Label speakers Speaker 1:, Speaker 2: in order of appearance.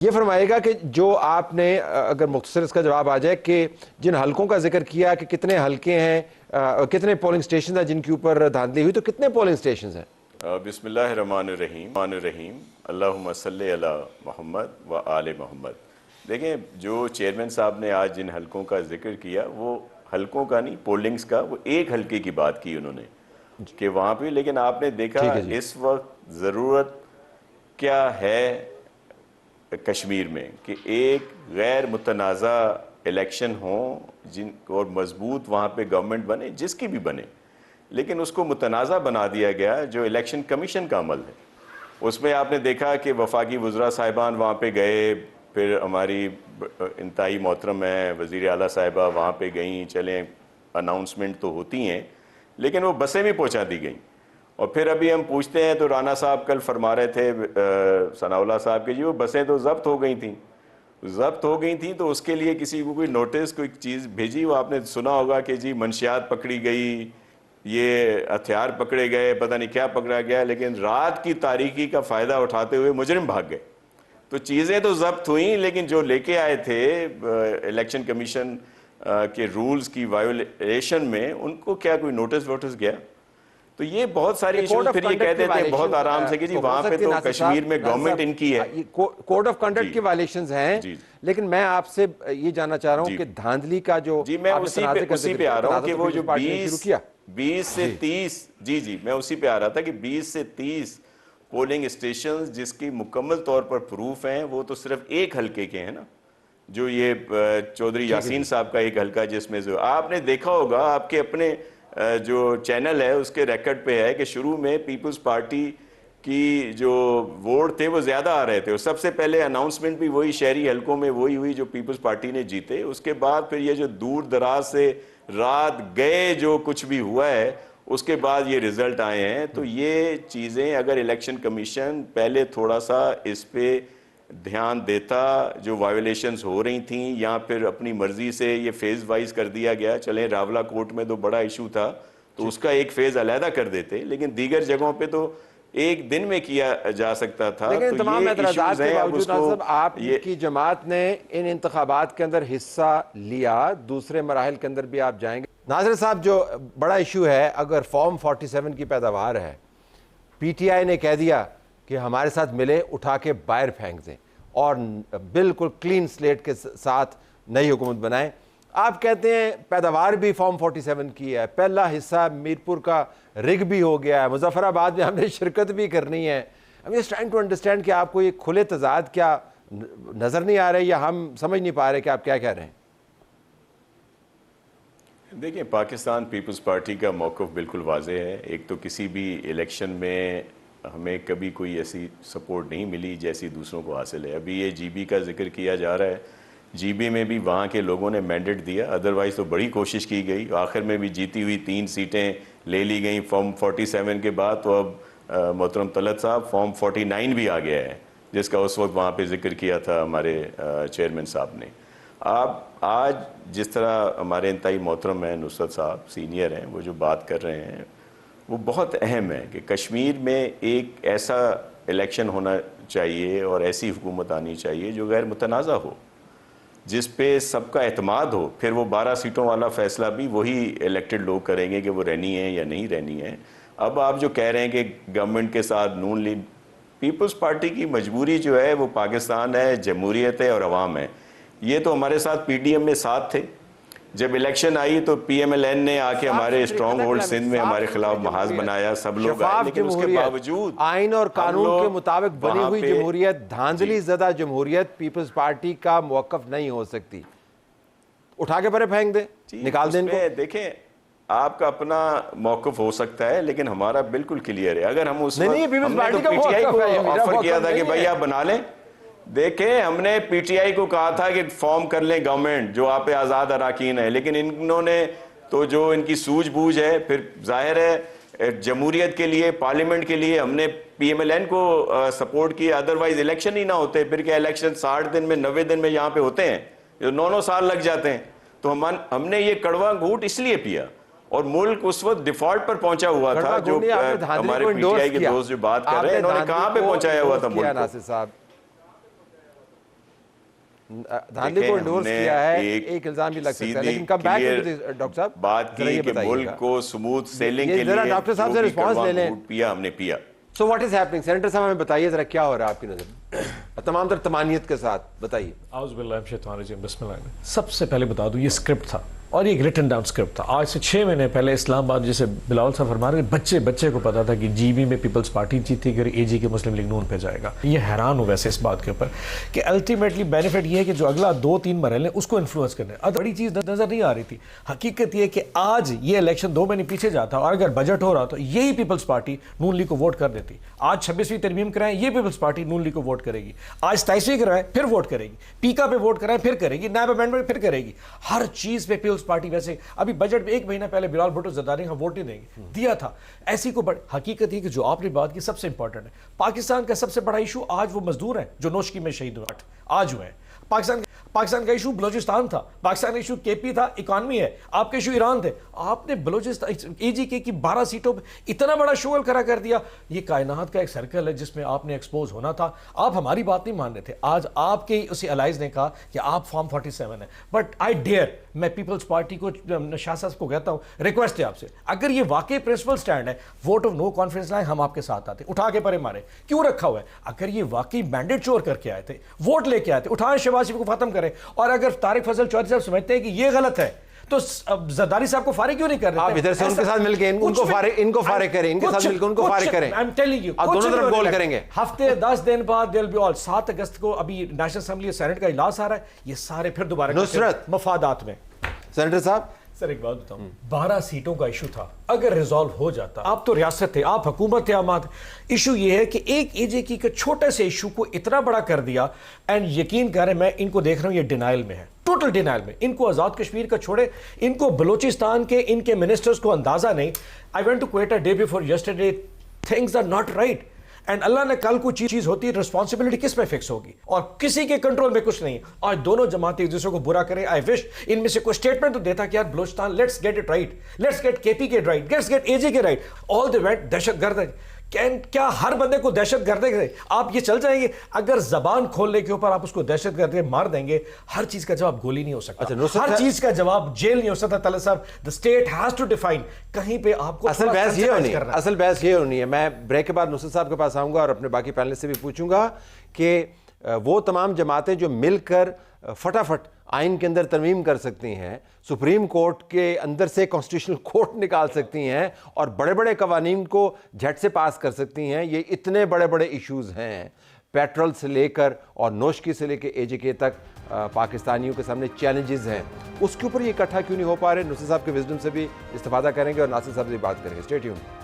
Speaker 1: ये फरमाएगा कि जो आपने अगर मुख्तसर इसका जवाब आ जाए कि जिन हलकों का जिक्र किया कि कितने हलके हैं, कितने पोलिंग स्टेशन हैं जिनके ऊपर धांधली हुई, तो कितने पोलिंग स्टेशन हैं?
Speaker 2: बिस्मिल्लाहिर्रहमानिर्रहीम अल्लाहुम्मा सल्ली अला मोहम्मद व आले मोहम्मद। देखें, जो चेयरमैन साहब ने आज जिन हलकों का जिक्र किया वो हलकों का नहीं, पोलिंग्स का, वो एक हलके की बात की उन्होंने कि वहाँ पे। लेकिन आपने देखा इस वक्त ज़रूरत क्या है कश्मीर में कि एक गैर मुतनाज़ा इलेक्शन हो जिन और मजबूत वहाँ पे गवर्नमेंट बने, जिसकी भी बने, लेकिन उसको मुतनाज़ा बना दिया गया जो इलेक्शन कमीशन का अमल है। उसमें आपने देखा कि वफाकी वज़रा साहिबान वहाँ पे गए, फिर हमारी इंतहाई मोहतरम है वज़ीर आला साहिबा वहाँ पे गई, चलें अनाउंसमेंट तो होती हैं लेकिन वो बसें भी पहुँचा दी गई। और फिर अभी हम पूछते हैं तो राना साहब कल फरमा रहे थे सनाउल्लाह साहब के, जी वो बसें तो जब्त हो गई थी, तो उसके लिए किसी को कोई नोटिस, कोई चीज़ भेजी? वो आपने सुना होगा कि जी मंशियात पकड़ी गई, ये हथियार पकड़े गए, पता नहीं क्या पकड़ा गया, लेकिन रात की तारीकी का फ़ायदा उठाते हुए मुजरिम भाग गए। तो चीज़ें तो जब्त हुई, लेकिन जो लेके आए थे इलेक्शन कमीशन के रूल्स की वायोलेशन में, उनको क्या कोई नोटिस वोटिस गया? तो ये बहुत सारी इश्यूज। फिर ये कहते थे बहुत आराम से कि जी वहाँ पे तो कश्मीर में गवर्नमेंट इनकी है,
Speaker 1: कोड ऑफ कंडक्ट की वायलेशंस हैं। लेकिन मैं आपसे ये जानना चाह रहा हूँ कि धांधली का जो,
Speaker 2: जी मैं उसी पे आ रहा हूँ कि वो जो 20 से 30, जी मैं उसी पे आ रहा था कि 20 से 30 पोलिंग स्टेशन जिसकी मुकम्मल तौर पर प्रूफ हैं, वो तो सिर्फ एक हल्के के हैं ना, जो ये चौधरी यासीन साहब का एक हल्का, जिसमें जो आपने देखा होगा आपके अपने जो चैनल है उसके रिकॉर्ड पे है कि शुरू में पीपल्स पार्टी की जो वोट थे वो ज़्यादा आ रहे थे, और सबसे पहले अनाउंसमेंट भी वही शहरी हलकों में वही हुई जो पीपल्स पार्टी ने जीते। उसके बाद फिर ये जो दूर दराज से रात गए जो कुछ भी हुआ है, उसके बाद ये रिज़ल्ट आए हैं। तो ये चीज़ें अगर इलेक्शन कमीशन पहले थोड़ा सा इस पर ध्यान देता, जो वायोलेशंस हो रही थी या फिर अपनी मर्जी से ये फेज वाइज कर दिया गया, चलें रावला कोर्ट में तो बड़ा इशू था तो उसका एक फेज अलहदा कर देते, लेकिन दीगर जगहों पे तो एक दिन में किया जा सकता था।
Speaker 1: लेकिन
Speaker 2: तो
Speaker 1: तमाम
Speaker 2: ये
Speaker 1: एतराज़ात के बावजूद आपकी जमात ने इन इंतखाबात के अंदर हिस्सा लिया, दूसरे मराहिल के अंदर भी आप जाएंगे। नाज़िर साहब, जो बड़ा इशू है, अगर फॉर्म 47 की पैदावार है, PTI ने कह दिया कि हमारे साथ मिले, उठा के बाहर फेंक दें और बिल्कुल क्लीन स्लेट के साथ नई हुकूमत बनाएं। आप कहते हैं पैदावार भी फॉर्म 47 की है, पहला हिस्सा मीरपुर का रिग भी हो गया है, मुजफ्फराबाद में हमने शिरकत भी करनी है। I am just trying to understand कि आपको ये खुले तजाद क्या नज़र नहीं आ रहे या हम समझ नहीं पा रहे कि आप क्या कह रहे हैं?
Speaker 2: देखिए, पाकिस्तान पीपल्स पार्टी का मौक़िफ़ बिल्कुल वाज़ेह है। एक तो किसी भी इलेक्शन में हमें कभी कोई ऐसी सपोर्ट नहीं मिली जैसी दूसरों को हासिल है। अभी ये GB का जिक्र किया जा रहा है, GB में भी वहाँ के लोगों ने मैंडेट दिया, अदरवाइज़ तो बड़ी कोशिश की गई, आखिर में भी जीती हुई 3 सीटें ले ली गई फॉर्म 47 के बाद। तो अब मोहतरम तलत साहब फॉर्म 49 भी आ गया है, जिसका उस वक्त वहाँ पे जिक्र किया था हमारे चेयरमैन साहब ने। आप आज जिस तरह हमारे इंतहाई मोहतरम हैं नुसरत साहब, सीनियर हैं, वो जो बात कर रहे हैं वो बहुत अहम है कि कश्मीर में एक ऐसा इलेक्शन होना चाहिए और ऐसी हुकूमत आनी चाहिए जो गैर मुतनाज़ा हो, जिस पे सबका एतमाद हो। फिर वो 12 सीटों वाला फ़ैसला भी वही इलेक्टेड लोग करेंगे कि वो रहनी है या नहीं रहनी है। अब आप जो कह रहे हैं कि गवर्नमेंट के साथ नून लीग, पीपल्स पार्टी की मजबूरी जो है वो पाकिस्तान है, जमहूरियत है और अवाम है। ये तो हमारे साथ PDM में साथ थे, जब इलेक्शन आई तो PMLN ने आके हमारे स्ट्रॉन्ग होल्ड सिंध में हमारे खिलाफ महाज बनाया, सब लोग आए, लेकिन उसके बावजूद
Speaker 1: आइन और कानून के मुताबिक बनी हुई जमहूरियत, धांधली ज़दा जमहूरियत पीपल्स पार्टी का मौक़िफ़ नहीं हो सकती। उठा के परे फेंक दे, निकाल दें।
Speaker 2: देखें, आपका अपना मौक़िफ़ हो सकता है, लेकिन हमारा बिल्कुल क्लियर है। अगर हम उस
Speaker 1: PTI
Speaker 2: को ऑफर किया था कि भाई आप बना लें, देखें हमने PTI को कहा था कि फॉर्म कर लें गवर्नमेंट जो आप आज़ाद अराकीन है, लेकिन इन्होंने तो जो इनकी सूझबूझ है, फिर जाहिर है जमहूरियत के लिए, पार्लियामेंट के लिए हमने PMLN को सपोर्ट किया, अदरवाइज इलेक्शन ही ना होते। फिर क्या इलेक्शन 60 दिन में 90 दिन में यहाँ पे होते हैं, जो 9-9 साल लग जाते हैं। तो हमने ये कड़वा घूंट इसलिए पिया, और मुल्क उस वक्त डिफॉल्ट पर पहुंचा हुआ था। जो हमारे PTI के दोस्त जो बात कर रहे हैं, इन्होंने कहाँ पे पहुंचाया हुआ था मुल्क को?
Speaker 1: धांधली को इंडोर्स किया है, एक इल्जाम भी लग सकता है, लेकिन कम बैक डॉक्टर साहब
Speaker 2: बात की कि मुल्क को स्मूथ सेलिंग के लिए
Speaker 1: डॉक्टर साहब से रिस्पांस ले लें।
Speaker 2: पिया हमने पिया।
Speaker 1: So what is happening senator साहब, हमें बताइए जरा क्या हो रहा है आपकी नजर तमाम तर तमानियत के साथ, बताइए।
Speaker 3: सबसे पहले बता दूं ये स्क्रिप्ट था और ये रिटन डाउन स्क्रिप्ट था। आज से 6 महीने पहले इस्लामाबाद, जैसे बिलावल साहब फरमा रहे, बच्चे को पता था कि जीबी में पीपल्स पार्टी जीती कर एजी के मुस्लिम लीग नून पे जाएगा। ये हैरान हो वैसे इस बात के ऊपर कि अल्टीमेटली बेनिफिट ये है कि जो अगला 2-3 मरहले उसको इन्फ्लुएंस करने। बड़ी चीज नजर नहीं आ रही थी। हकीकत ये कि आज ये इलेक्शन 2 महीने पीछे जाता और अगर बजट हो रहा तो यही पीपल्स पार्टी नून लीग को वोट कर देती। आज 26वीं तरमीम कराएं, ये पीपल्स पार्टी नून लीग को वोट करेगी। आज 27वीं कराएं, फिर वोट करेगी। पीका पे वोट कराएं, फिर करेगी। नैब अमेंडमेंट फिर करेगी। हर चीज पे पीपल्स पार्टी वैसे अभी बजट में 1 महीना पहले बिलाल भुट्टो जरदारी हम वोट नहीं देंगे दिया था। ऐसी को हकीकत है कि जो आपने बात की सबसे इंपॉर्टेंट है, पाकिस्तान का सबसे बड़ा इशू आज वो मजदूर हैं जो नोशकी में शहीद हुए आज हुए हैं। पाकिस्तान का इशू बलोचिस्तान था, पाकिस्तान का इशू केपी था, इकॉनमी है। आपके इशू ईरान थे, आपने बलोचिस्तान एजीके की 12 सीटों पर इतना बड़ा शोल खड़ा कर दिया। ये कायनात का एक सर्कल है जिसमें आपने एक्सपोज होना था। आप हमारी बात नहीं मान रहे थे। आज आपके उसी अलाइज ने कहा कि आप फॉर्म 47 है, बट आई डेयर, मैं पीपल्स पार्टी को, शाह साहब को कहता हूं, रिक्वेस्ट है आपसे, अगर ये वाकई प्रिंसिपल स्टैंड है, वोट ऑफ नो कॉन्फिडेंस लाए, हम आपके साथ आते। उठा के परे मारे क्यों रखा हुआ है? अगर ये वाकई मैंडेट चोर करके आए थे, वोट लेके आए थे, उठाएं शहबाज शरीफ को खत्म करें। और अगर तारिक फजल चौधरी साहब समझते हैं कि ये गलत है तो जरदारी साहब को फारिग क्यों नहीं कर रहे?
Speaker 1: आप इधर से उनके साथ मिलकर इनको फारिग करें, इनके साथ मिलकर उनको फारिग करें।
Speaker 3: आई एम टेलिंग यू,
Speaker 1: आप दोनों तरफ गोल करेंगे।
Speaker 3: हफ्ते 10 दिन बाद दिल बी ऑल। 7 अगस्त को अभी नेशनल असेंबली सेनेट का इजलास आ रहा है, ये सारे फिर दोबारा
Speaker 1: नुसरत
Speaker 3: मफादात में।
Speaker 1: सेनेटर साहब,
Speaker 3: सर एक बात बताऊं, 12 सीटों का इशू था, अगर रिजॉल्व हो जाता, आप तो रियासत थे, आप हुकूमत थे, आमाद। इशू ये है कि एक एजेकी के छोटे से इशू को इतना बड़ा कर दिया। एंड यकीन करें, मैं इनको देख रहा हूं, ये डिनाइल में है, टोटल डिनाइल में। इनको आजाद कश्मीर का छोड़े, इनको बलोचिस्तान के इनके मिनिस्टर्स को अंदाजा नहीं। I went to Quetta day before yesterday, things are not right. And Allah ने कल को चीज होती है, रिस्पॉन्सिबिलिटी किस पे फिक्स होगी? और किसी के कंट्रोल में कुछ नहीं है। आज दोनों जमातें एक दूसरे को बुरा करें। आई विश इनमें से कोई स्टेटमेंट तो देता कि यार Balochistan, let's get it right, let's get KP के राइट, लेट्स गेट एजे के राइट। ऑल द वेट दहशतगर्द। क्या हर बंदे को दहशतगर्द आप ये चल जाएंगे? अगर जबान खोलने के ऊपर आप उसको दहशतगर्द मार देंगे, हर चीज का जवाब गोली नहीं हो सकता।
Speaker 1: अच्छा,
Speaker 3: हर चीज का जवाब जेल नहीं हो सकता। तलत साहब, the state has to define. कहीं पे आपको
Speaker 1: असल बहस ये होनी है। मैं ब्रेक के बाद नुसरत साहब के पास आऊंगा और अपने बाकी पैनलिस्ट से भी पूछूंगा कि वो तमाम जमातें जो मिलकर फटाफट आइन के अंदर तरमीम कर सकती हैं, सुप्रीम कोर्ट के अंदर से कॉन्स्टिट्यूशनल कोर्ट निकाल सकती हैं और बड़े बड़े कवानीन को झट से पास कर सकती हैं। ये इतने बड़े बड़े इश्यूज़ हैं, पेट्रोल से लेकर और नोशकी से लेकर एजेके तक पाकिस्तानियों के सामने चैलेंजेस हैं। उसके ऊपर ये इकट्ठा क्यों नहीं हो पा रहे? नुसरत साहब के विजडम से भी इस्तेफादा करेंगे और नासिर साहब से बात करेंगे। Stay tuned.